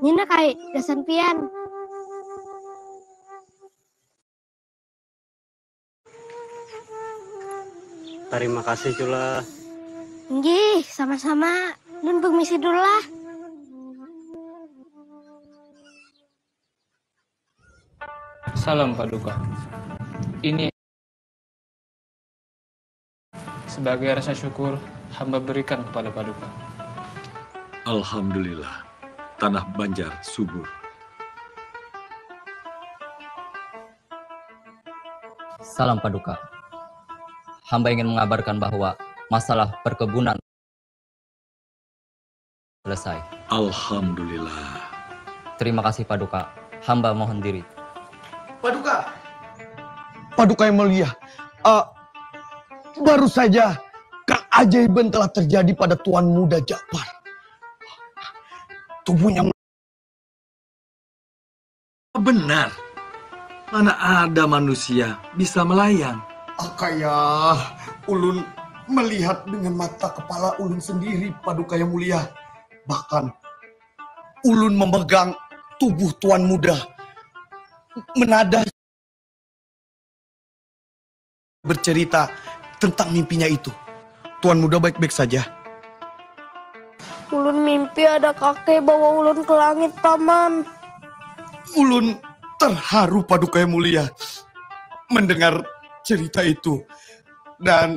Nina kayak gasan pian. Terima kasih Cula. Nggih, sama-sama. Nun permisi dulu lah. Salam Paduka. Ini sebagai rasa syukur hamba berikan kepada Paduka. Alhamdulillah, tanah Banjar subur. Salam Paduka. Hamba ingin mengabarkan bahwa masalah perkebunan selesai. Alhamdulillah. Terima kasih Paduka. Hamba mohon diri. Paduka. Paduka yang mulia. Baru saja keajaiban telah terjadi pada Tuan Muda Ja'far. Tubuhnya Benar. Mana ada manusia bisa melayang? Kayak ulun melihat dengan mata kepala ulun sendiri, Paduka yang mulia. Bahkan ulun memegang tubuh Tuan Muda, menada bercerita tentang mimpinya itu. Tuan Muda baik-baik saja. Ulun mimpi ada kakek bawa ulun ke langit, Paman. Ulun terharu, Paduka yang mulia, mendengar cerita itu. Dan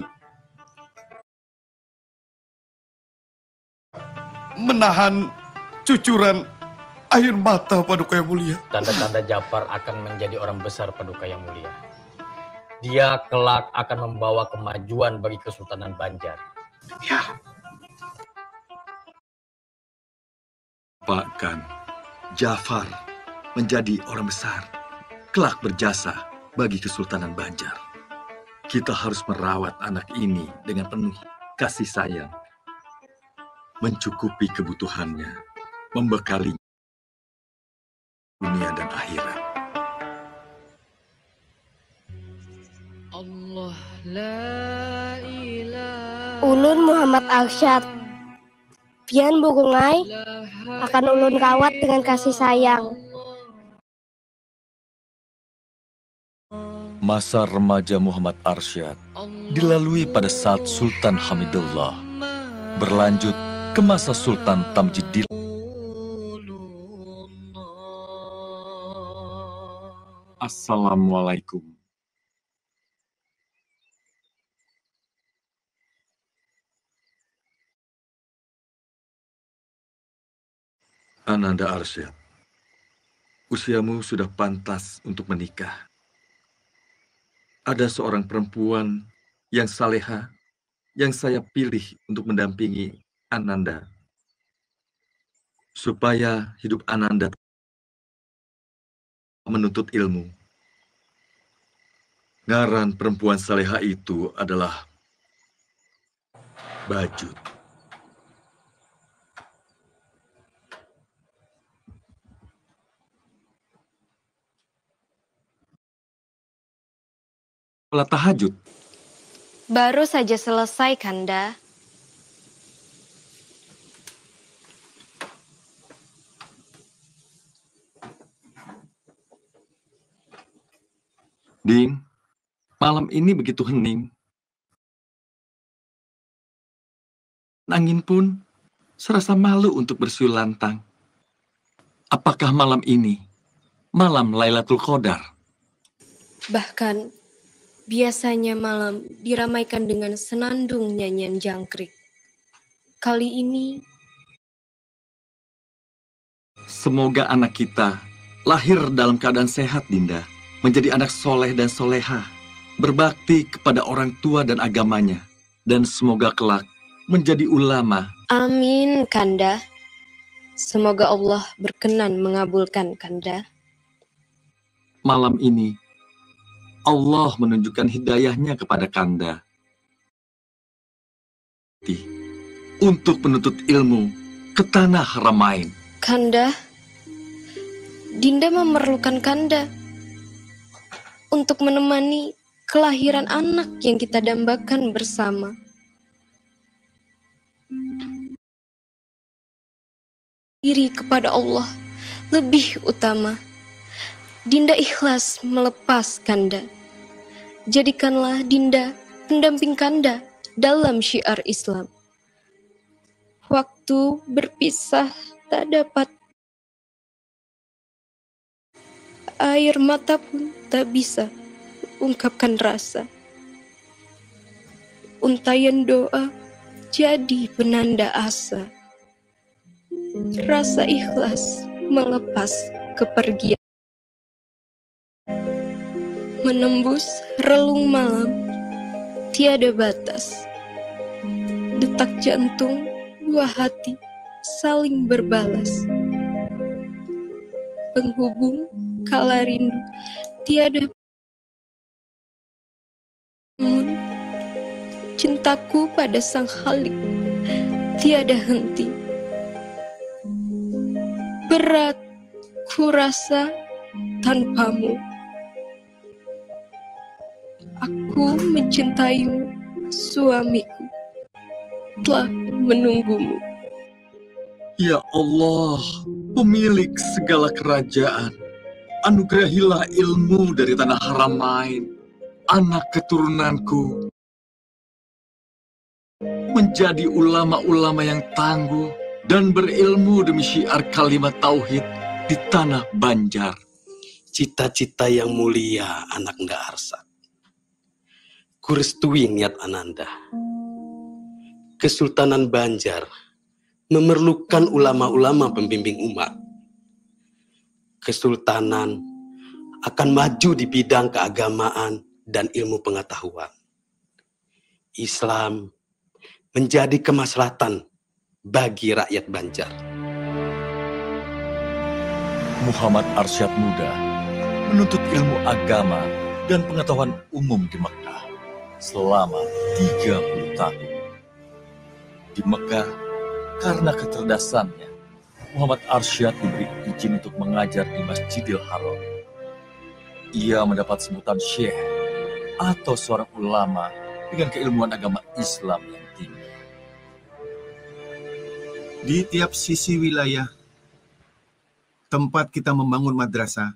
menahan cucuran air mata, Paduka yang mulia. Tanda-tanda Ja'far akan menjadi orang besar, Paduka yang mulia. Dia kelak akan membawa kemajuan bagi Kesultanan Banjar. Ya. Bahkan Ja'far menjadi orang besar, kelak berjasa bagi Kesultanan Banjar. Kita harus merawat anak ini dengan penuh kasih sayang, mencukupi kebutuhannya, membekali dunia dan akhirat. Ulun Muhammad Arsyad. Pian burungai akan ulun rawat dengan kasih sayang. Masa remaja Muhammad Arsyad dilalui pada saat Sultan Hamidullah, berlanjut ke masa Sultan Tamjidillah. Assalamualaikum. Ananda Arsyad, usiamu sudah pantas untuk menikah. Ada seorang perempuan yang saleha yang saya pilih untuk mendampingi Ananda, supaya hidup Ananda menuntut ilmu. Ngaran perempuan saleha itu adalah Bajut. Sholat tahajud. Baru saja selesai, Kanda. Ding, malam ini begitu hening. Angin pun serasa malu untuk bersiul lantang. Apakah malam ini malam Lailatul Qadar? Bahkan biasanya malam diramaikan dengan senandung nyanyian jangkrik. Kali ini, semoga anak kita lahir dalam keadaan sehat, Dinda. Menjadi anak soleh dan soleha, berbakti kepada orang tua dan agamanya. Dan semoga kelak menjadi ulama. amin, Kanda. Semoga Allah berkenan mengabulkan, Kanda. Malam ini, Allah menunjukkan hidayahnya kepada Kanda. Untuk menuntut ilmu ke tanah Haramain. Kanda, Dinda memerlukan Kanda untuk menemani kelahiran anak yang kita dambakan bersama. Diri kepada Allah Lebih utama, Dinda ikhlas melepas Kanda. Jadikanlah Dinda pendamping Kanda dalam syiar Islam. Waktu berpisah tak dapat, air mata pun tak bisa ungkapkan rasa. Untayan doa jadi penanda asa. Rasa ikhlas melepas kepergian. Menembus relung malam, tiada batas. Detak jantung dua hati saling berbalas. Penghubung kala rindu tiada. Namun cintaku pada sang Khalik tiada henti. Berat ku rasa tanpamu. Aku mencintaimu, suamiku, telah menunggumu. Ya Allah, pemilik segala kerajaan, anugerahilah ilmu dari tanah Haramain, anak keturunanku, menjadi ulama-ulama yang tangguh dan berilmu demi syiar kalimat tauhid di tanah Banjar. Cita-cita yang mulia Ananda Arsyad. Kurestui niat Ananda. Kesultanan Banjar memerlukan ulama-ulama pembimbing umat. Kesultanan akan maju di bidang keagamaan dan ilmu pengetahuan. Islam menjadi kemaslahatan bagi rakyat Banjar. Muhammad Arsyad Muda menuntut ilmu agama dan pengetahuan umum di Mekah selama 30 tahun. Di Mekah, karena kecerdasannya, Muhammad Arsyad diberi izin untuk mengajar di Masjidil Haram. Ia mendapat sebutan syekh atau seorang ulama dengan keilmuan agama Islam yang tinggi. Di tiap sisi wilayah tempat kita membangun madrasah,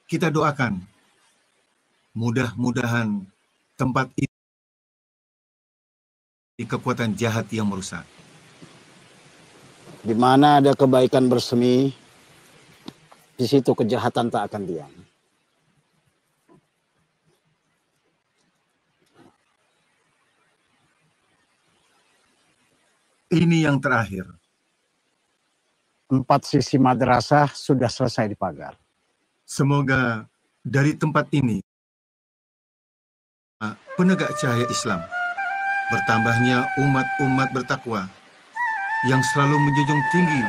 kita doakan mudah-mudahan tempat itu di kekuatan jahat yang merusak. Di mana ada kebaikan bersemi, di situ kejahatan tak akan diam. Ini yang terakhir. 4 sisi madrasah sudah selesai dipagar. Semoga dari tempat ini penegak cahaya Islam, bertambahnya umat-umat bertakwa yang selalu menjunjung tinggi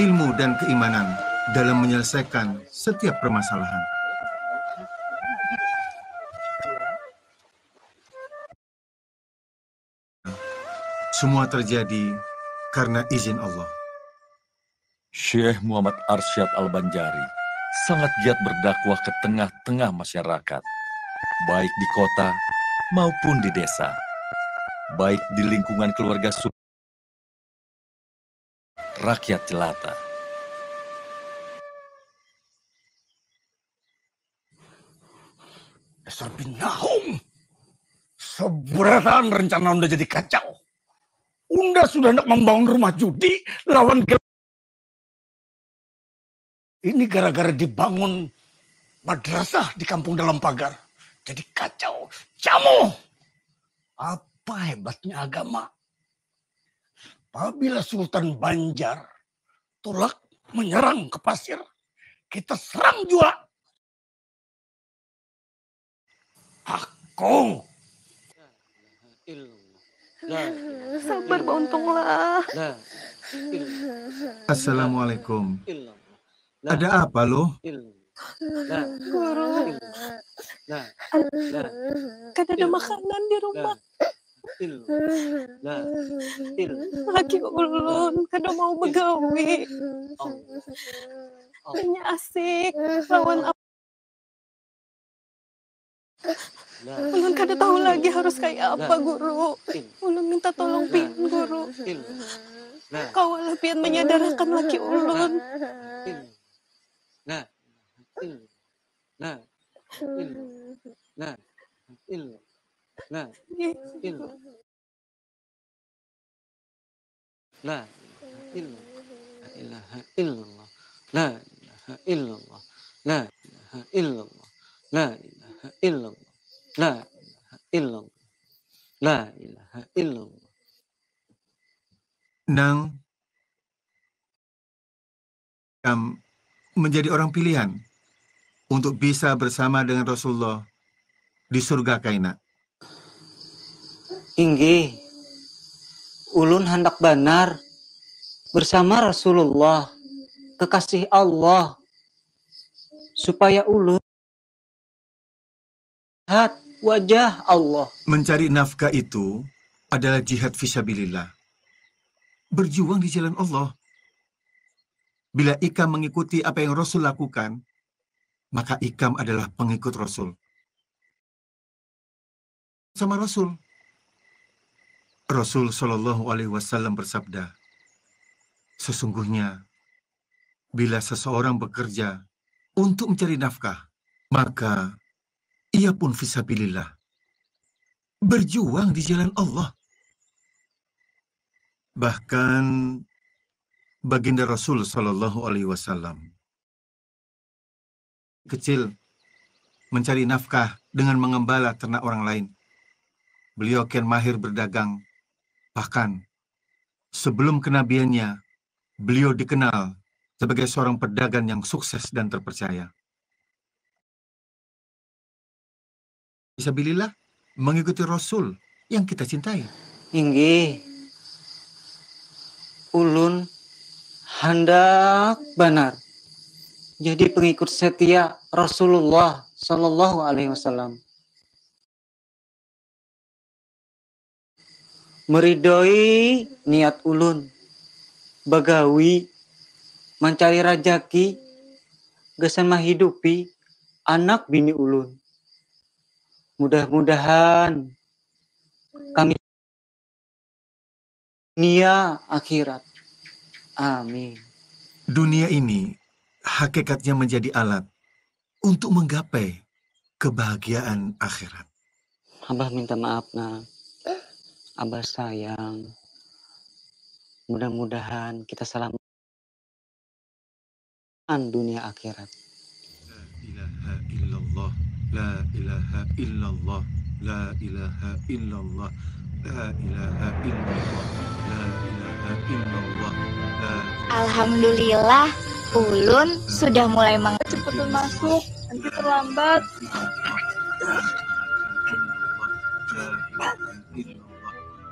ilmu dan keimanan dalam menyelesaikan setiap permasalahan. Semua terjadi karena izin Allah. Syekh Muhammad Arsyad Al-Banjari sangat giat berdakwah ke tengah-tengah masyarakat, baik di kota maupun di desa, baik di lingkungan keluarga rakyat jelata. Dasar binahum. Seberatan rencana Unda jadi kacau. Unda sudah hendak membangun rumah judi lawan ini gara-gara dibangun madrasah di kampung dalam pagar. Jadi kacau. Jamu. Apa hebatnya agama? Apabila Sultan Banjar tolak menyerang ke pasir, kita serang juga. Aku. Sabar, Bontonglah. Assalamualaikum. Ada apa lo? Guru, kan ada makanan di rumah. Lagi ulun, kada mau begawi. Hanya asik, lawan apa. Ulun kada tahu lagi harus kayak apa, Guru. Ulun minta tolong pin, Guru. Kau pian menyadarakan laki ulun. Nang, menjadi orang pilihan untuk bisa bersama dengan Rasulullah di surga kaina. Inggih, ulun hendak benar bersama Rasulullah, kekasih Allah, supaya ulun lihat wajah Allah. Mencari nafkah itu adalah jihad fisabilillah. Berjuang di jalan Allah. Bila Ikam mengikuti apa yang Rasul lakukan, maka Ikam adalah pengikut Rasul. Sama Rasul. Rasul Shallallahu Alaihi Wasallam bersabda, sesungguhnya bila seseorang bekerja untuk mencari nafkah, maka ia pun fisabilillah. Berjuang di jalan Allah. Bahkan baginda Rasul Shallallahu Alaihi Wasallam kecil mencari nafkah dengan mengembala ternak orang lain. Beliau kian mahir berdagang. Bahkan sebelum kenabiannya, beliau dikenal sebagai seorang pedagang yang sukses dan terpercaya. Fisabilillah, mengikuti Rasul yang kita cintai. Inggih, ulun hendak benar jadi pengikut setia Rasulullah Sallallahu Alaihi Wasallam. Meridoi niat ulun, bagawi, mencari rajaki, gesan menghidupi anak bini ulun. Mudah-mudahan kami dunia akhirat. Amin. Dunia ini hakikatnya menjadi alat untuk menggapai kebahagiaan akhirat. Abah minta maaf, nak. Abah sayang. Mudah-mudahan kita selamat dunia akhirat. La ilaha illallah, la ilaha illallah, la ilaha illallah, la ilaha illallah, la ilaha illallah, la. Alhamdulillah, ulun sudah mulai Cepetan masuk, nanti terlambat.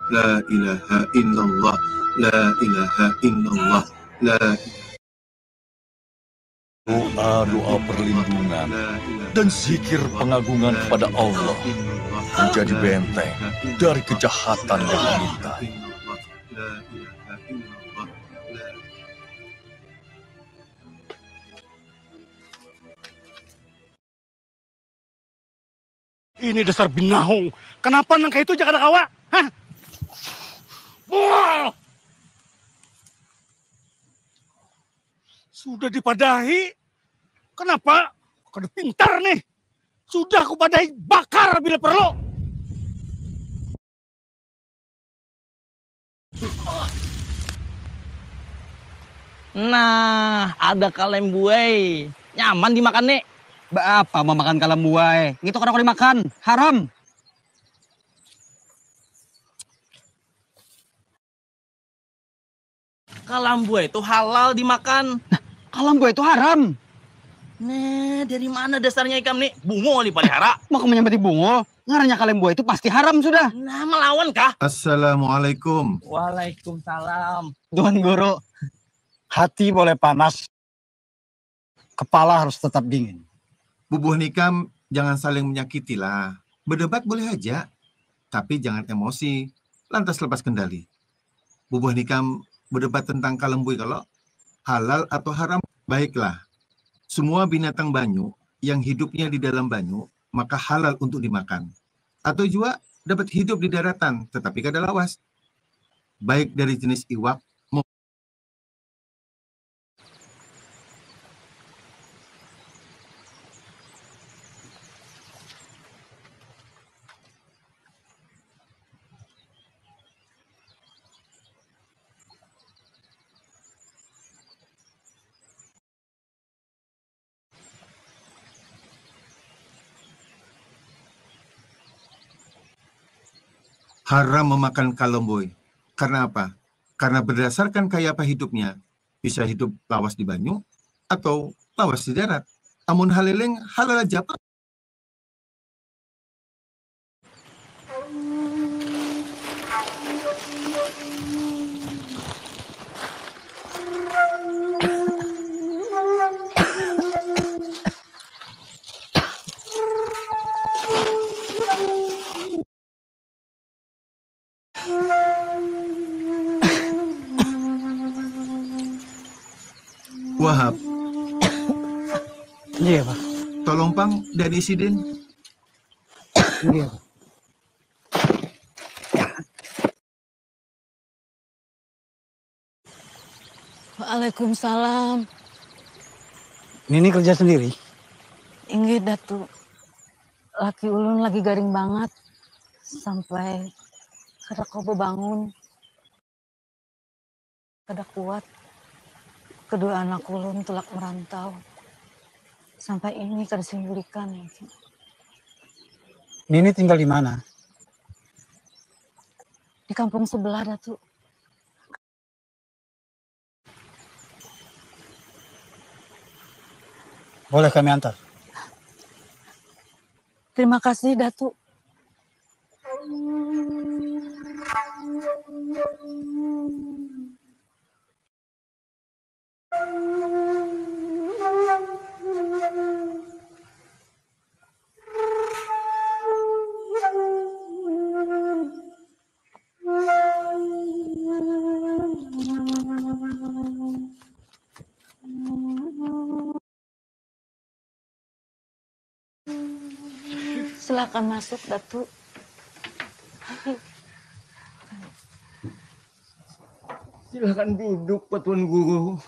La ilaha illallah, la ilaha illallah, la. Doa-doa perlindungan dan zikir pengagungan kepada Allah menjadi benteng dari kejahatan yang mengintai. Ini dasar binahong. Kenapa nangka itu jangan kawa? Hah? Wah! Sudah dipadahi. Kenapa? Kau pintar nih. Sudah aku padahi, bakar bila perlu. Nah, ada kalem buai. Nyaman dimakan nih. Apa mau makan kalem buai? Itu kan aku dimakan. Haram. Kalam buai itu halal dimakan. Nah, kalam buai itu haram. Nah, dari mana dasarnya ikam nih? Bungo dipelihara. Mau kamu nyampe bungo? Ngaranya kalem buai itu pasti haram sudah. Nah, melawan kah? Assalamualaikum. Waalaikumsalam. Tuan Guru, hati boleh panas, kepala harus tetap dingin. Bubuh nikam jangan saling menyakiti lah. Berdebat boleh aja, tapi jangan emosi, lantas lepas kendali. Bubuh nikam berdebat tentang kalembui kalau halal atau haram, baiklah. Semua binatang banyu yang hidupnya di dalam banyu, maka halal untuk dimakan. Atau juga dapat hidup di daratan, tetapi kada lawas. Baik dari jenis iwak haram memakan kalomboy. Karena apa? Karena berdasarkan kaya apa hidupnya, bisa hidup lawas di banyu atau lawas di darat. Amun haleleng halal aja Pak. Wahab. Iya, Pak. Tolong Pang dan Isidin. Iya, Pak. Waalaikumsalam. Nini kerja sendiri? Inggih, Datu. Laki ulun lagi garing banget. Sampai kada kobo bangun. Kada kuat. Kedua anak ulun tulak merantau. Sampai ini kada simbulikan. Nini tinggal di mana? Di kampung sebelah, Datu. Boleh kami antar? Terima kasih, Datu. Silakan masuk, Datu. Silakan duduk, Pak Tuan Guru.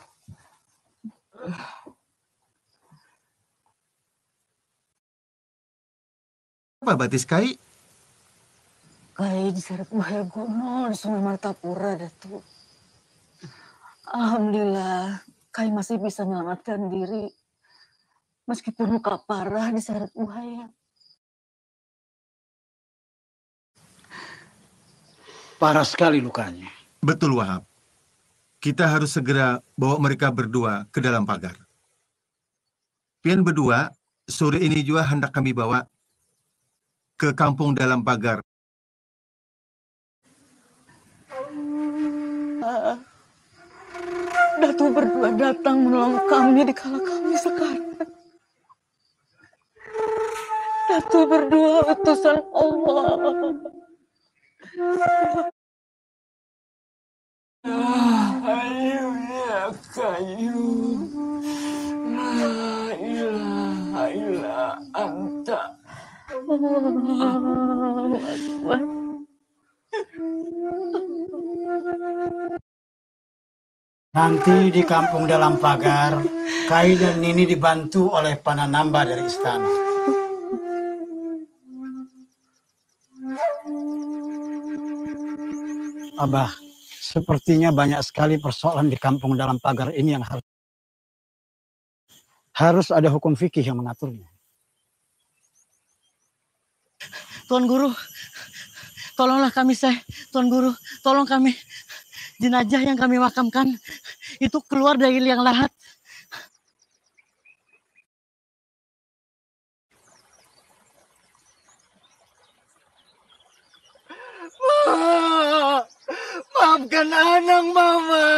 Apa batis Kai? Kai diseret bahaya gono di Sungai Martapura, Datu. Alhamdulillah, Kai masih bisa menyelamatkan diri. Meskipun luka parah diseret buaya. Parah sekali lukanya. Betul Wahab. Kita harus segera bawa mereka berdua ke dalam pagar. Pian berdua, sore ini juga hendak kami bawa ke kampung dalam pagar. Datu berdua datang menolong kami di kala kami sekarang. Datu berdua utusan Allah. Kayu ya kayu, la ilaha illa anta. Nanti di kampung dalam pagar, Kai dan Nini dibantu oleh Pananamba dari istana. Abah, sepertinya banyak sekali persoalan di kampung dalam pagar ini yang harus ada hukum fikih yang mengaturnya. Tuan Guru, tolonglah kami, Tuan Guru, tolong kami. Jenazah yang kami makamkan itu keluar dari liang lahat. Maafkan anak Mama.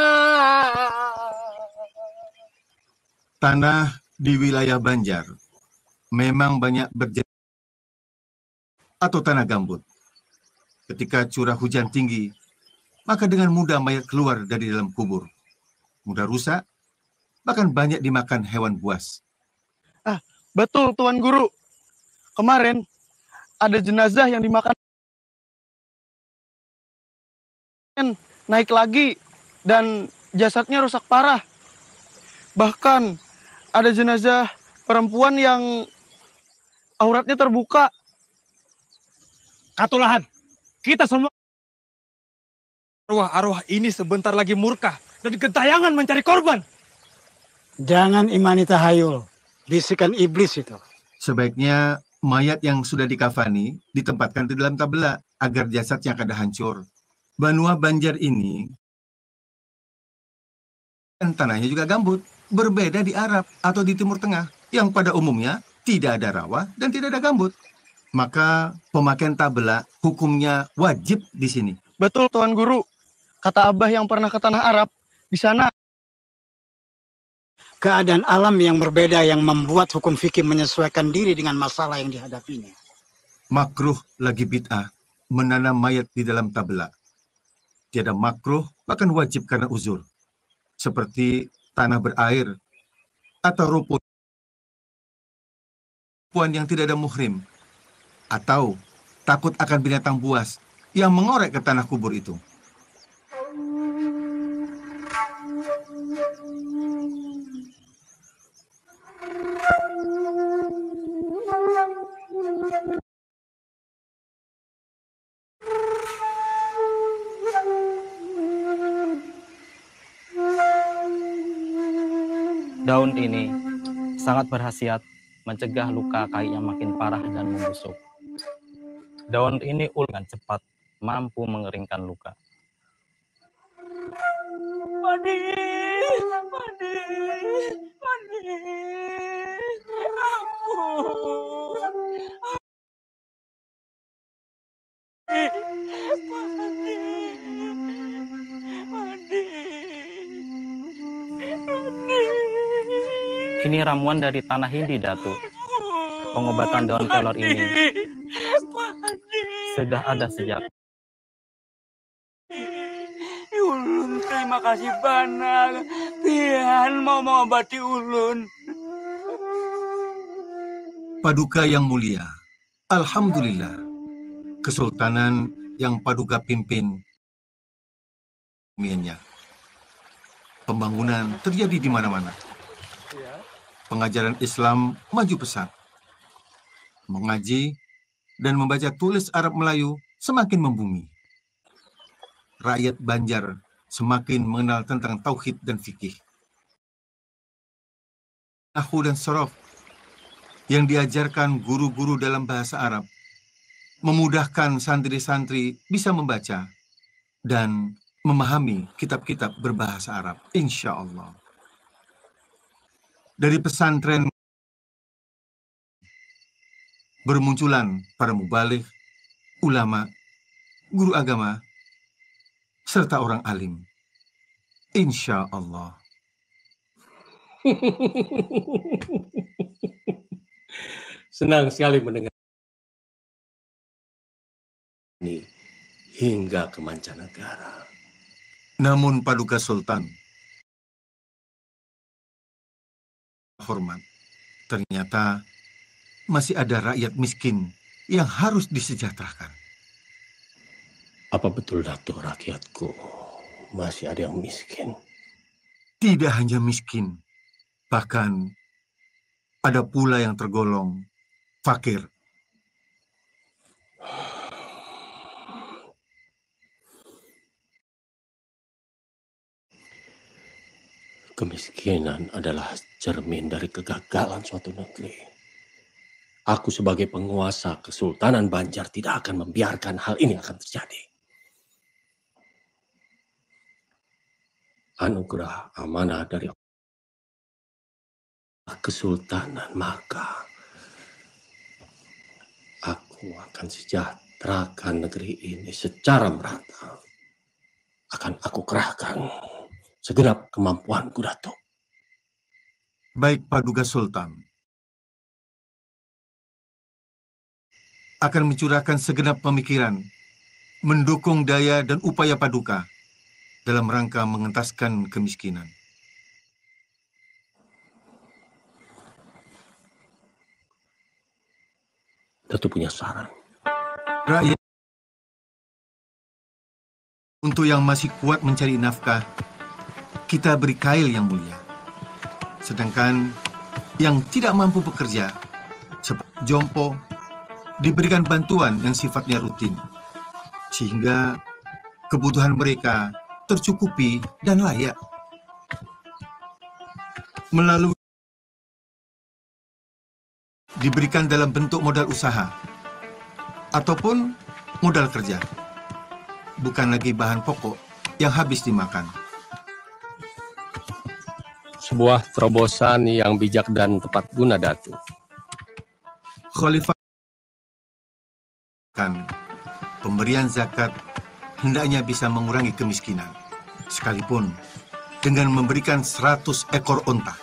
Tanah di wilayah Banjar memang banyak berjenis atau tanah gambut. Ketika curah hujan tinggi, maka dengan mudah mayat keluar dari dalam kubur. Mudah rusak, bahkan banyak dimakan hewan buas. Betul Tuan Guru. Kemarin ada jenazah yang dimakan naik lagi dan jasadnya rusak parah. Bahkan ada jenazah perempuan yang auratnya terbuka. Katulahan, kita semua arwah-arwah ini sebentar lagi murka dan gentayangan mencari korban. Jangan imani tahayul, bisikan iblis itu. Sebaiknya Mayat yang sudah dikafani ditempatkan di dalam tabela agar jasadnya kada hancur. Banua Banjar ini dan tanahnya juga gambut, berbeda di Arab atau di Timur Tengah yang pada umumnya tidak ada rawa dan tidak ada gambut. Maka pemakaian tabela hukumnya wajib di sini. Betul, Tuan Guru. Kata Abah yang pernah ke tanah Arab, di sana keadaan alam yang berbeda yang membuat hukum fikih menyesuaikan diri dengan masalah yang dihadapinya. Makruh lagi bid'ah menanam mayat di dalam tabela. Tiada makruh, bahkan wajib karena uzur. Seperti tanah berair atau rumput yang tidak ada muhrim, atau takut akan binatang buas yang mengorek ke tanah kubur itu. Daun ini sangat berkhasiat mencegah luka kayu yang makin parah dan membusuk. Daun ini dengan cepat mampu mengeringkan luka. Mandi. Ini ramuan dari tanah Hindi, Datuk. Pengobatan daun kelor ini sudah ada sejak. Ulun terima kasih banyak. Pian mau mengobati ulun. Paduka yang mulia, alhamdulillah, kesultanan yang Paduka pimpin, pembangunan terjadi di mana-mana. Pengajaran Islam maju pesat. Mengaji dan membaca tulis Arab Melayu semakin membumi. Rakyat Banjar semakin mengenal tentang tauhid dan fikih. Nahwu dan sorof yang diajarkan guru-guru dalam bahasa Arab memudahkan santri-santri bisa membaca dan memahami kitab-kitab berbahasa Arab, insya Allah. Dari pesantren bermunculan para mubaligh, ulama, guru agama, serta orang alim. Insya Allah. Senang sekali mendengar ini hingga ke mancanegara. Namun Paduka Sultan, hormat, ternyata masih ada rakyat miskin yang harus disejahterakan. Apa betul, Datuk, rakyatku masih ada yang miskin? Tidak hanya miskin, bahkan ada pula yang tergolong fakir. Kemiskinan adalah cermin dari kegagalan suatu negeri. Aku sebagai penguasa Kesultanan Banjar tidak akan membiarkan hal ini akan terjadi. Anugerah amanah dari Kesultanan, maka aku akan sejahterakan negeri ini secara merata. Akan aku kerahkan segenap kemampuanku, Datuk. Baik, Paduka Sultan. Akan mencurahkan segenap pemikiran, mendukung daya dan upaya Paduka dalam rangka mengentaskan kemiskinan. Datuk punya saran. Rakyat untuk yang masih kuat mencari nafkah, kita beri kail yang mulia. Sedangkan yang tidak mampu bekerja, seperti jompo, diberikan bantuan yang sifatnya rutin, sehingga kebutuhan mereka tercukupi dan layak. Melalui diberikan dalam bentuk modal usaha ataupun modal kerja, bukan lagi bahan pokok yang habis dimakan. Sebuah terobosan yang bijak dan tepat guna, Datu. Khalifah pemberian zakat hendaknya bisa mengurangi kemiskinan, sekalipun dengan memberikan 100 ekor onta.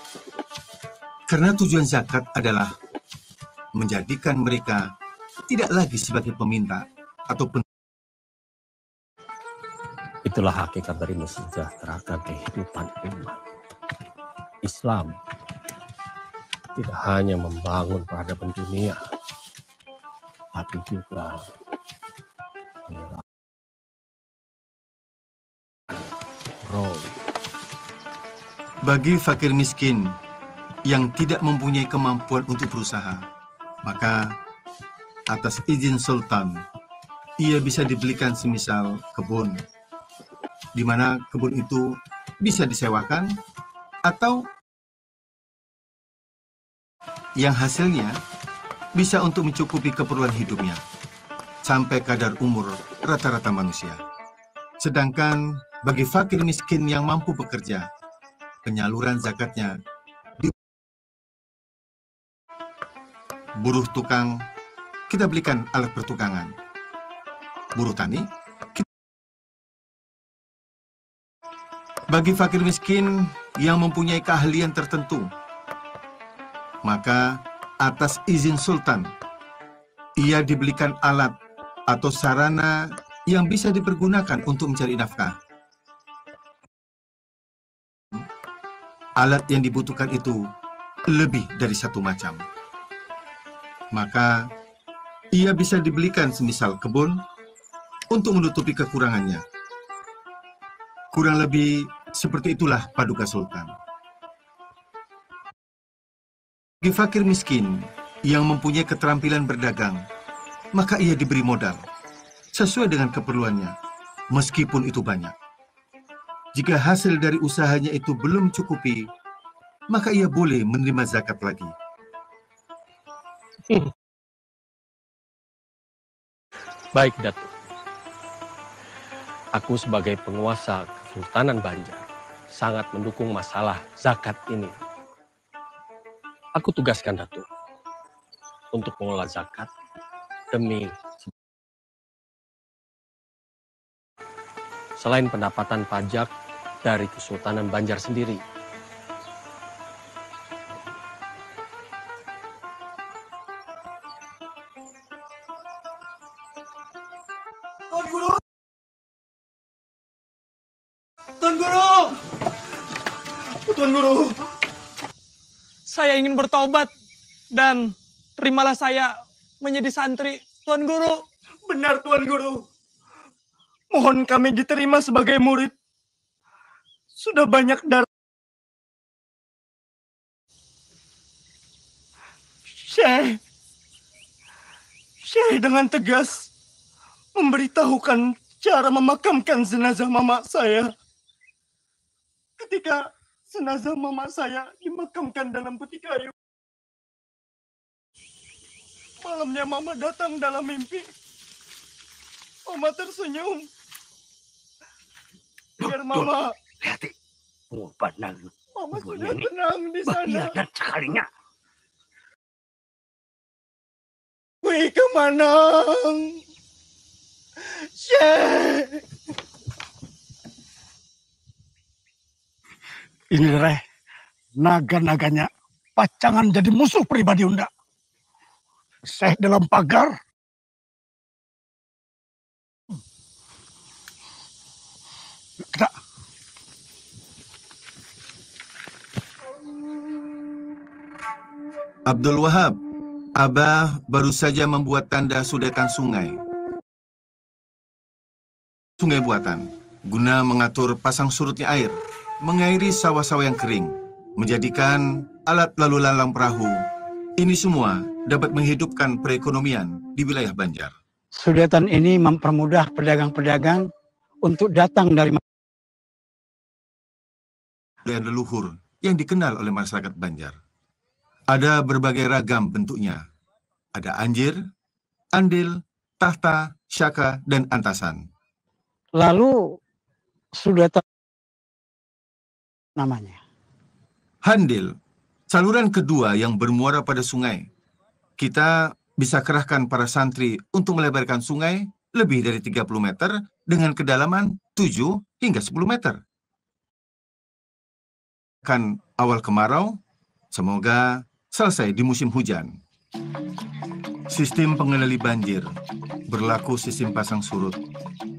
Karena tujuan zakat adalah menjadikan mereka tidak lagi sebagai peminta atau Itulah hakikat dari mensejahterakan kehidupan umat. Islam tidak hanya membangun peradaban dunia, tapi juga bagi fakir miskin yang tidak mempunyai kemampuan untuk berusaha, maka atas izin Sultan, ia bisa dibelikan semisal kebun, di mana kebun itu bisa disewakan atau yang hasilnya bisa untuk mencukupi keperluan hidupnya sampai kadar umur rata-rata manusia. Sedangkan bagi fakir miskin yang mampu bekerja, penyaluran zakatnya di buruh tukang, kita belikan alat pertukangan. Buruh tani, bagi fakir miskin yang mempunyai keahlian tertentu, maka atas izin Sultan, ia dibelikan alat atau sarana yang bisa dipergunakan untuk mencari nafkah. Alat yang dibutuhkan itu lebih dari satu macam. Maka ia bisa dibelikan semisal kebun untuk menutupi kekurangannya. Kurang lebih seperti itulah paduka Sultan. Bagi fakir miskin yang mempunyai keterampilan berdagang, maka ia diberi modal sesuai dengan keperluannya, meskipun itu banyak. Jika hasil dari usahanya itu belum cukupi, maka ia boleh menerima zakat lagi. Baik, Datuk. Aku sebagai penguasa Kesultanan Banjar sangat mendukung masalah zakat ini. Aku tugaskan Datuk untuk mengelola zakat demi selain pendapatan pajak dari Kesultanan Banjar sendiri. Tuan Guru! Tuan Guru! Tuan Guru! Saya ingin bertobat dan terimalah saya menjadi santri, Tuan Guru. Benar, Tuan Guru. Mohon kami diterima sebagai murid. Sudah banyak darah. Syekh dengan tegas memberitahukan cara memakamkan jenazah mama saya. Ketika jenazah mama saya dimakamkan dalam peti kayu, malamnya mama datang dalam mimpi. Mama tersenyum. Biar mama... Lihat, benar. Mama sudah tenang di sana. Dan sekalinya. Wih, kemanang. Syekh. Ini Reh, naga-naganya pacangan jadi musuh pribadi Unda. Syekh dalam pagar. Kita. Abdul Wahab, Abah baru saja membuat tanda sudetan sungai. Sungai buatan, guna mengatur pasang surutnya air, mengairi sawah-sawah yang kering, menjadikan alat lalu lalang perahu. Ini semua dapat menghidupkan perekonomian di wilayah Banjar. Sudetan ini mempermudah pedagang-pedagang untuk datang dari leluhur yang dikenal oleh masyarakat Banjar. Ada berbagai ragam bentuknya. Ada anjir, andil, tahta, syaka, dan antasan. Lalu sudah tahu namanya? Handil, saluran kedua yang bermuara pada sungai. Kita bisa kerahkan para santri untuk melebarkan sungai lebih dari 30 meter dengan kedalaman 7 hingga 10 meter. Kan awal kemarau, semoga selesai di musim hujan. Sistem pengendali banjir berlaku sistem pasang surut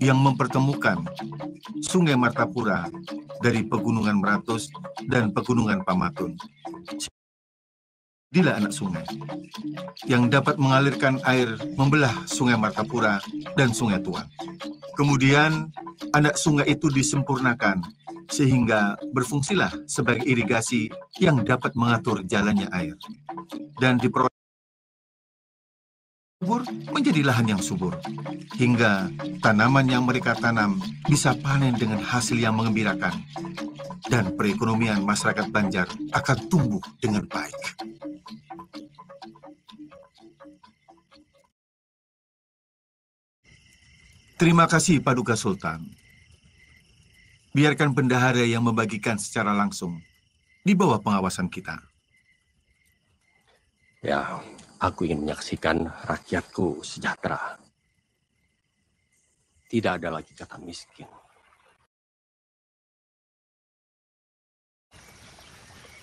yang mempertemukan Sungai Martapura dari Pegunungan Meratus dan Pegunungan Pamatun. Dilah anak sungai yang dapat mengalirkan air membelah Sungai Martapura dan Sungai Tuan. Kemudian anak sungai itu disempurnakan sehingga berfungsilah sebagai irigasi yang dapat mengatur jalannya air. Dan diproses subur menjadi lahan yang subur, hingga tanaman yang mereka tanam bisa panen dengan hasil yang mengembirakan, dan perekonomian masyarakat Banjar akan tumbuh dengan baik. Terima kasih Paduka Sultan. Biarkan bendahara yang membagikan secara langsung di bawah pengawasan kita. Ya, aku ingin menyaksikan rakyatku sejahtera. Tidak ada lagi kata miskin.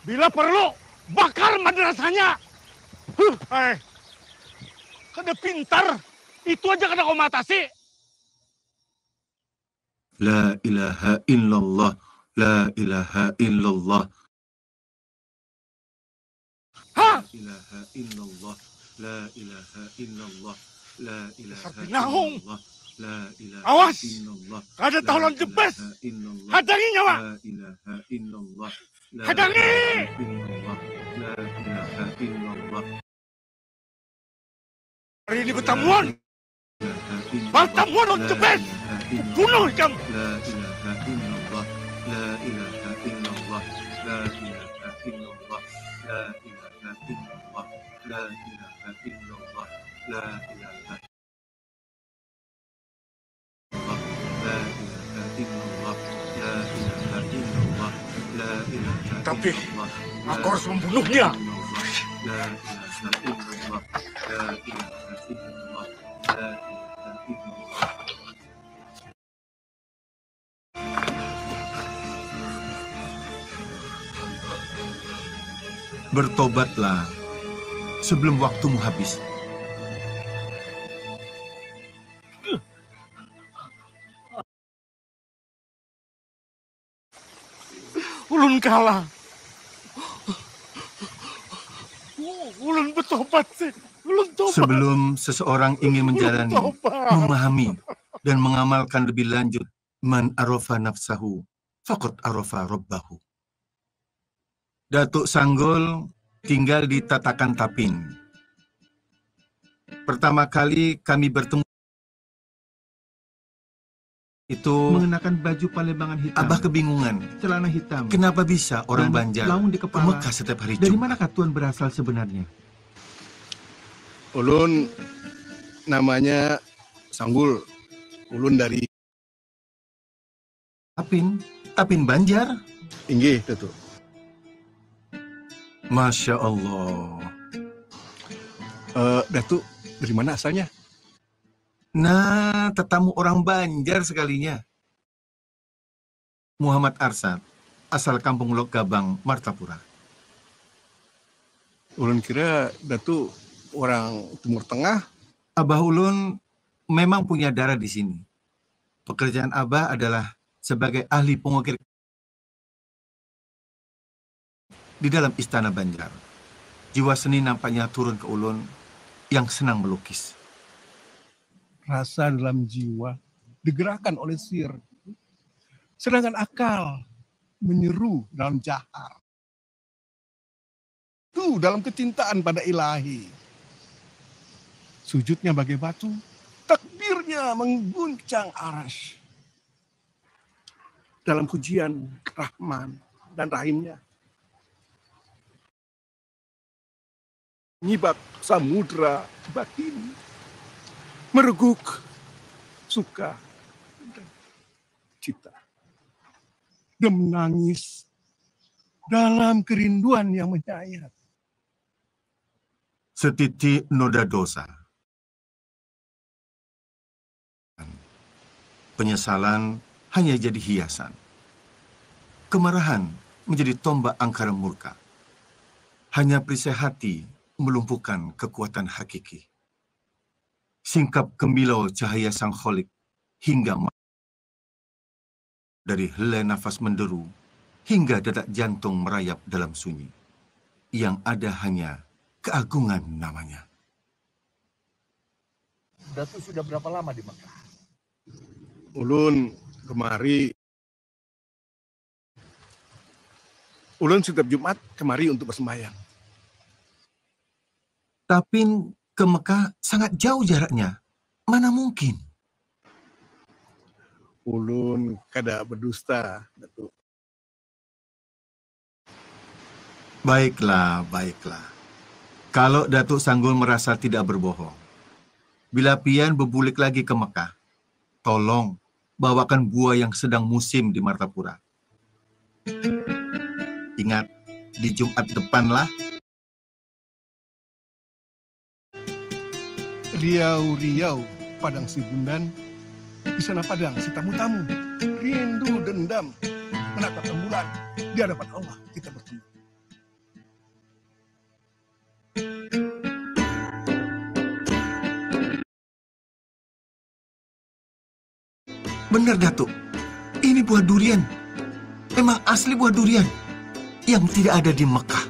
Bila perlu, bakar madrasahnya. Kada pintar, itu aja kada kau matasi. La ilaha illallah, la ilaha illallah. Ha? La ilaha illallah, la ilaha illallah, la ilaha Binahong. illallah, la ilaha Awas, illallah. kada taulan jebes. Hadangi nyawa. La ilaha illallah. Hadangi. La ilaha illallah. Hari ini bertamuan. Bertamuan on jebes. Bunuh jam. La ilaha illallah, la ilaha illallah, la ilaha illallah, la ilaha illallah, la ilaha illallah, la ilaha Tapi aku harus membunuhnya. Bertobatlah sebelum waktumu habis. Ulun kalah. Ulun bertobat sih. Ulun tobat. Sebelum seseorang ingin menjalani, memahami, dan mengamalkan lebih lanjut, man arafa nafsahu, faqad arafa rabbahu. Datuk Sanggol tinggal di Tatakan Tapin. Pertama kali kami bertemu itu mengenakan baju Palembangan hitam. Abah kebingungan. Celana hitam. Kenapa bisa orang Banjar laung di kepala Mekah setiap hari Jumat? Dari manakah Tuan berasal sebenarnya? Ulun namanya Sanggul. Ulun dari Tapin Banjar. Inggih, Datuk. Masya Allah. Datuk, dari mana asalnya? Nah, tetamu orang Banjar sekalinya. Muhammad Arsad, asal kampung Lok Gabang, Martapura. Ulun kira Datuk orang Timur Tengah. Abah Ulun memang punya darah di sini. Pekerjaan Abah adalah sebagai ahli pengukir di dalam istana Banjar. Jiwa seni nampaknya turun ke Ulun yang senang melukis. Rasa dalam jiwa digerakkan oleh sir. Sedangkan akal menyeru dalam jahar. Itu dalam kecintaan pada ilahi. Sujudnya bagai batu, takbirnya mengguncang aras. Dalam pujian Rahman dan Rahimnya. nyibak samudra batin, mereguk suka dan cita, dan menangis dalam kerinduan yang menyayat. Setitik noda dosa. Penyesalan hanya jadi hiasan. Kemarahan menjadi tombak angkara murka. Hanya perisai hati melumpuhkan kekuatan hakiki. Singkap kemilau cahaya sang kholik hingga dari helai nafas menderu hingga detak jantung merayap dalam sunyi. Yang ada hanya keagungan namanya. Datu sudah berapa lama di Mekah? Ulun kemari. Ulun setiap Jumat kemari untuk bersembahyang. Tapi ke Mekah sangat jauh jaraknya. Mana mungkin? Ulun kada berdusta, Datuk. Baiklah, baiklah. Kalau Datuk Sanggul merasa tidak berbohong, bila pian berbulik lagi ke Mekah, tolong bawakan buah yang sedang musim di Martapura. Ingat, di Jumat depanlah. Riau-riau padang si Bundan, di sana padang si tamu-tamu, rindu dendam, menatap rembulan, di hadapan Allah kita bertemu. Benar, Datuk. Ini buah durian. Memang asli buah durian yang tidak ada di Mekah.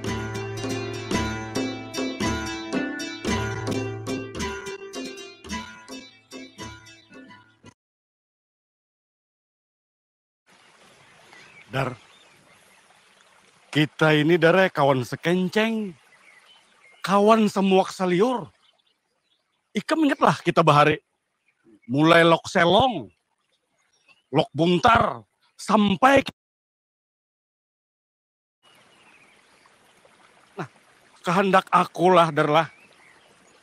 Dar, kita ini dare kawan sekenceng, kawan semuak saliur. Ikam ingatlah kita bahari, mulai lok selong, lok buntar, sampai nah, kehendak akulah darlah.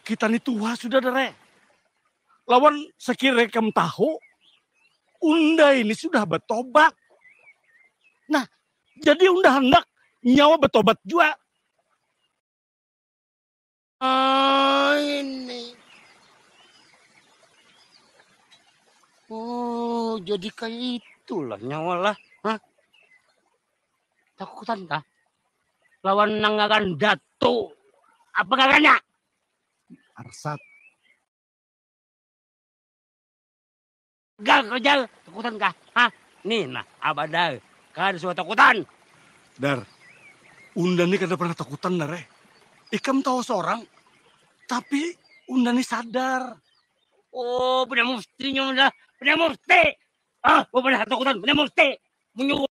Kita ni tua sudah dare. Lawan sekira kem tahu, unda ini sudah bertobat. Nah, jadi unda hendak nyawa bertobat juga. Ini. Oh, jadi kayak itulah nyawa lah. Hah? Takutan kah? Lawan nanggakan Datu. Apa kakaknya? Arsat. Gak kerja, takutan kah? Hah? Nih, nah, abadal. Kan suatu takutan. Dar, unda ini kada pernah takutan, Dar. Ikam tahu seorang, tapi unda ini sadar. Oh, punya mustinya udah. Punya musti. Ah, gua pernah takutan. Punya musti. Menyuruh.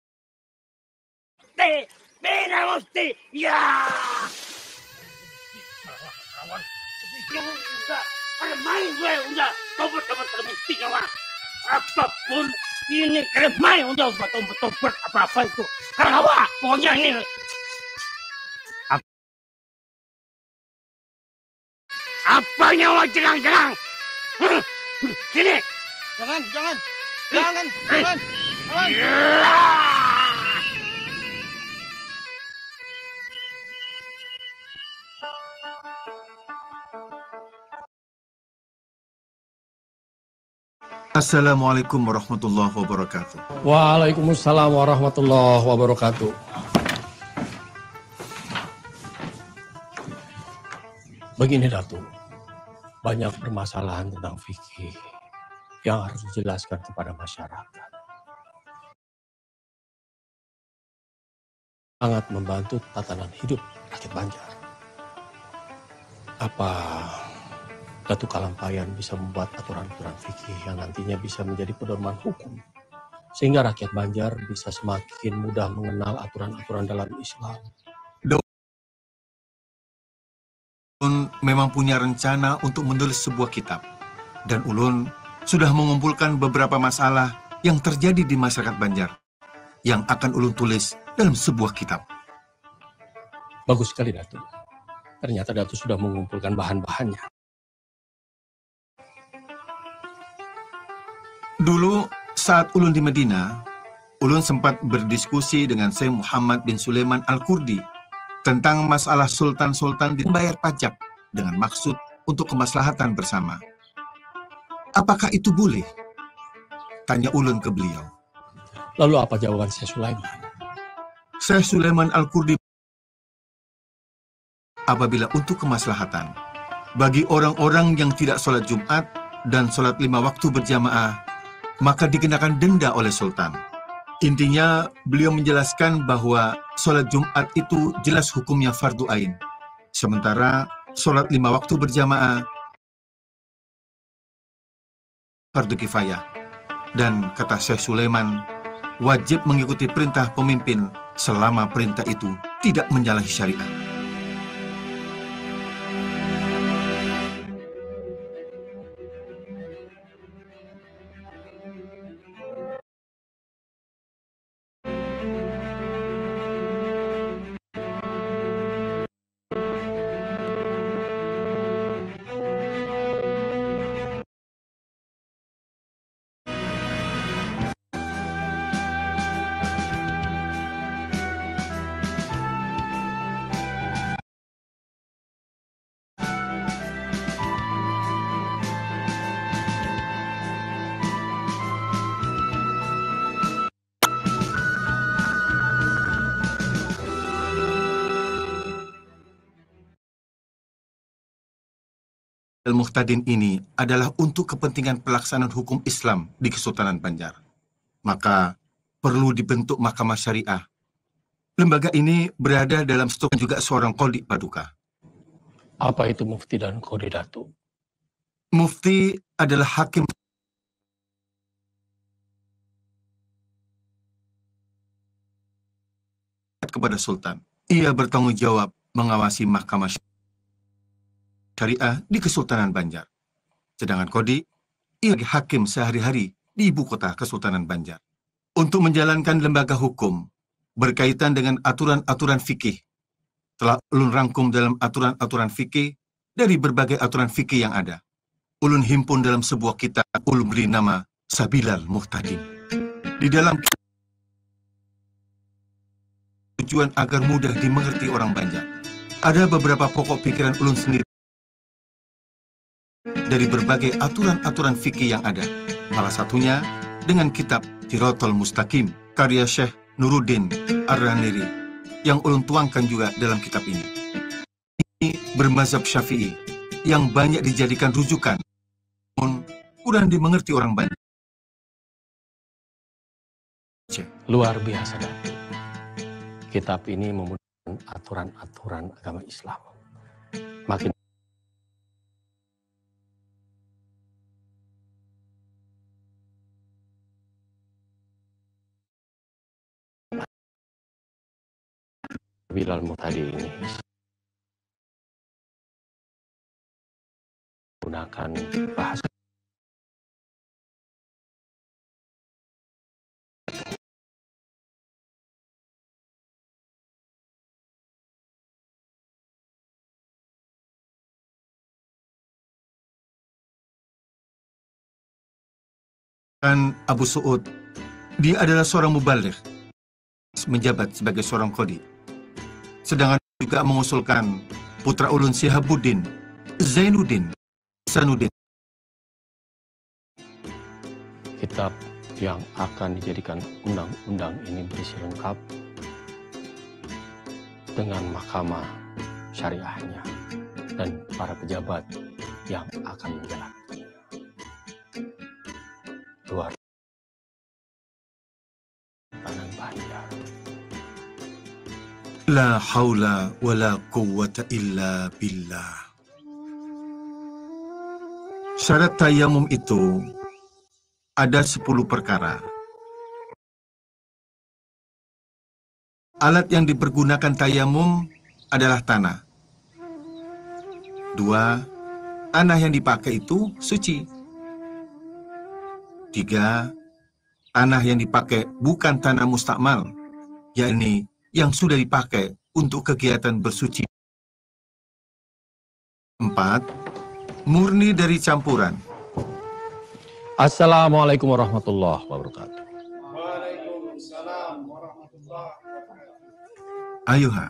Musti. Punya musti. Ya. Kawan. Udah. Ada main gue. Udah. Tobat-tobat ada musti kawan. Apapun. Ini keren main. Udah. Tobat-tobat apa-apa itu. Karena apa? Pokoknya ini. Apa nyawa jenang-jenang? Sini. Jangan. Assalamualaikum warahmatullahi wabarakatuh. Waalaikumsalam warahmatullahi wabarakatuh. Begini Datuk, banyak permasalahan tentang fikih yang harus dijelaskan kepada masyarakat. Sangat membantu tatanan hidup rakyat Banjar. Apa Datuk Kalampayan bisa membuat aturan-aturan fikih yang nantinya bisa menjadi pedoman hukum, sehingga rakyat Banjar bisa semakin mudah mengenal aturan-aturan dalam Islam? Ulun memang punya rencana untuk menulis sebuah kitab. Dan Ulun sudah mengumpulkan beberapa masalah yang terjadi di masyarakat Banjar yang akan Ulun tulis dalam sebuah kitab. Bagus sekali, Datuk. Ternyata Datuk sudah mengumpulkan bahan-bahannya. Dulu saat ulun di Madinah, ulun sempat berdiskusi dengan Syekh Muhammad bin Sulaiman Al-Kurdi tentang masalah sultan-sultan membayar pajak dengan maksud untuk kemaslahatan bersama. Apakah itu boleh? Tanya ulun ke beliau. Lalu apa jawaban Syekh Sulaiman? Syekh Sulaiman Al-Kurdi, apabila untuk kemaslahatan, bagi orang-orang yang tidak sholat Jumat dan sholat 5 waktu berjamaah, maka dikenakan denda oleh sultan. Intinya, beliau menjelaskan bahwa sholat Jumat itu jelas hukumnya fardu ain. Sementara sholat 5 waktu berjamaah fardu kifayah. Dan kata Syekh Sulaiman, wajib mengikuti perintah pemimpin selama perintah itu tidak menyalahi syariat. Al-Muhtadin ini adalah untuk kepentingan pelaksanaan hukum Islam di Kesultanan Banjar. Maka perlu dibentuk mahkamah syariah. Lembaga ini berada dalam stok juga seorang qadhi Paduka. Apa itu mufti dan qadhi, Datuk? Mufti adalah hakim kepada sultan. Ia bertanggung jawab mengawasi mahkamah syariah di Kesultanan Banjar. Sedangkan qadhi, ia hakim sehari-hari di ibu kota Kesultanan Banjar. Untuk menjalankan lembaga hukum berkaitan dengan aturan-aturan fikih, telah ulun rangkum dalam aturan-aturan fikih dari berbagai aturan fikih yang ada. Ulun himpun dalam sebuah kitab, ulun beri nama Sabilal Muhtadin. Di dalam tujuan agar mudah dimengerti orang Banjar, ada beberapa pokok pikiran ulun sendiri dari berbagai aturan-aturan fikih yang ada. Salah satunya dengan kitab Tirotol Mustaqim, karya Syekh Nuruddin Ar-Raniri, yang ulun tuangkan juga dalam kitab ini. Ini bermazhab Syafi'i, yang banyak dijadikan rujukan, namun kurang dimengerti orang banyak. Luar biasa, Datuk. Kitab ini memudahkan aturan-aturan agama Islam. Makin Bilal Muhtadi ini gunakan bahasa dan Abu Su'ud. Dia adalah seorang mubaligh, menjabat sebagai seorang qadhi. Sedangkan juga mengusulkan putra ulun Syihabuddin, Zainuddin, Sanuddin. kitab yang akan dijadikan undang-undang ini berisi lengkap dengan mahkamah syariahnya dan para pejabat yang akan menjalankannya. Luar Tanah Banjar. La haula wa la quwwata illa billah. Syarat tayamum itu ada 10 perkara. Alat yang dipergunakan tayamum adalah tanah. 2, tanah yang dipakai itu suci. 3, tanah yang dipakai bukan tanah mustakmal, yakni yang sudah dipakai untuk kegiatan bersuci. 4. Murni dari campuran. Assalamualaikum warahmatullahi wabarakatuh. Waalaikumsalam warahmatullahi wabarakatuh. Ayo, Ha.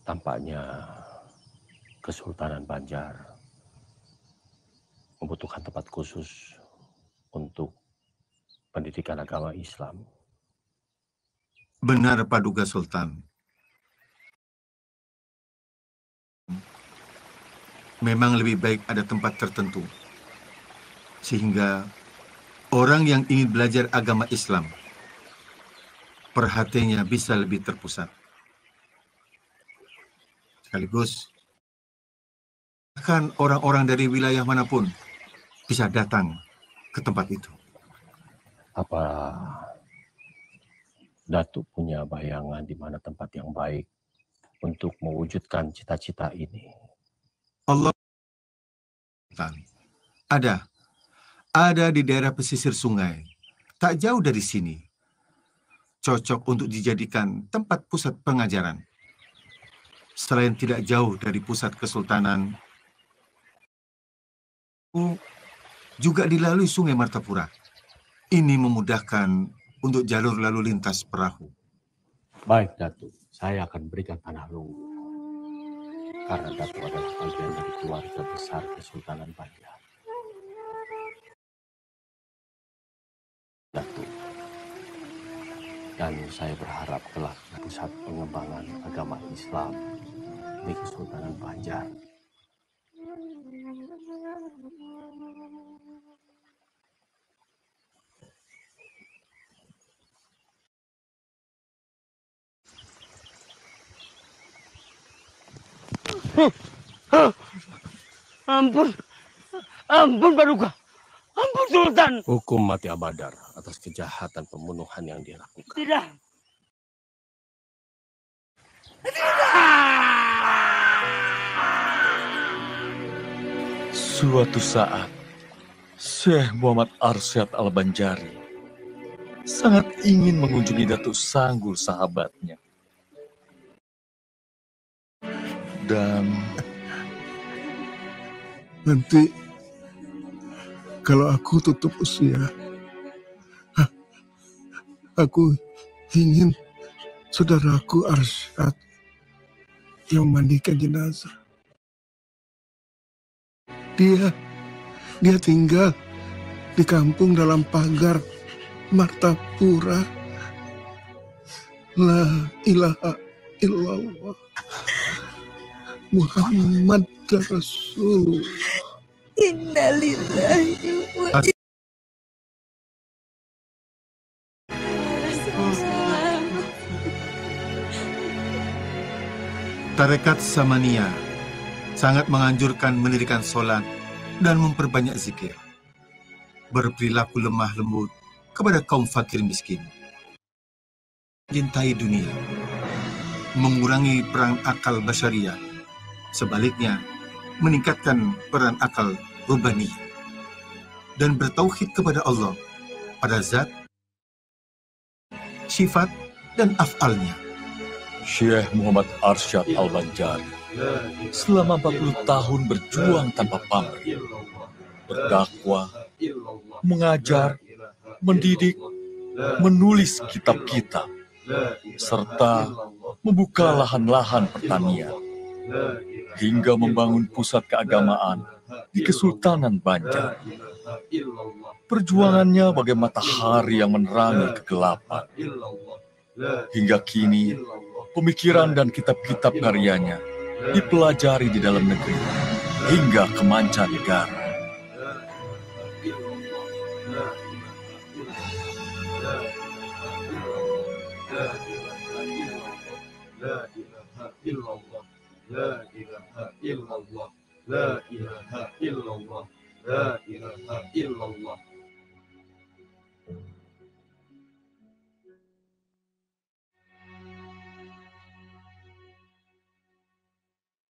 Tampaknya Kesultanan Banjar membutuhkan tempat khusus untuk pendidikan agama Islam. Benar, Paduka Sultan. Memang lebih baik ada tempat tertentu, sehingga orang yang ingin belajar agama Islam, perhatiannya bisa lebih terpusat. Sekaligus, bahkan orang-orang dari wilayah manapun bisa datang ke tempat itu. Apa Datuk punya bayangan di mana tempat yang baik untuk mewujudkan cita-cita ini? Allah, ada di daerah pesisir sungai, tak jauh dari sini. Cocok untuk dijadikan tempat pusat pengajaran. Selain tidak jauh dari pusat kesultanan, juga dilalui Sungai Martapura. Ini memudahkan untuk jalur lalu lintas perahu. Baik, Datuk. Saya akan berikan tanah lugu. Karena Datuk adalah bagian dari keluarga besar Kesultanan Banjar. Datuk. Dan saya berharap kelak pusat pengembangan agama Islam di Kesultanan Banjar. Ampun, ampun Paduka, ampun Sultan. Hukum mati Abadar atas kejahatan pembunuhan yang dia lakukan. Tidak. Suatu saat, Syekh Muhammad Arsyad Al-Banjari sangat ingin mengunjungi Datuk Sanggul sahabatnya. Dan nanti kalau aku tutup usia, aku ingin saudaraku Arsyad yang memandikan jenazah. Dia tinggal di kampung dalam pagar Martapura. La ilaha illallah. Muhammad Rasulullah. Innalillahi wa Tarekat Samania sangat menganjurkan mendirikan sholat dan memperbanyak zikir. Berperilaku lemah lembut kepada kaum fakir miskin. Cintai dunia. Mengurangi peran akal basyariah. Sebaliknya, meningkatkan peran akal rubaniyah. Dan bertauhid kepada Allah pada zat, sifat, dan af'alnya. Syekh Muhammad Arsyad Al-Banjari selama 40 tahun berjuang tanpa pamrih, berdakwah, mengajar, mendidik, menulis kitab-kitab, serta membuka lahan-lahan pertanian, hingga membangun pusat keagamaan di Kesultanan Banjar. Perjuangannya bagai matahari yang menerangi kegelapan. Hingga kini, pemikiran dan kitab-kitab karyanya dipelajari di dalam negeri hingga ke mancanegara. La ilaha illallah.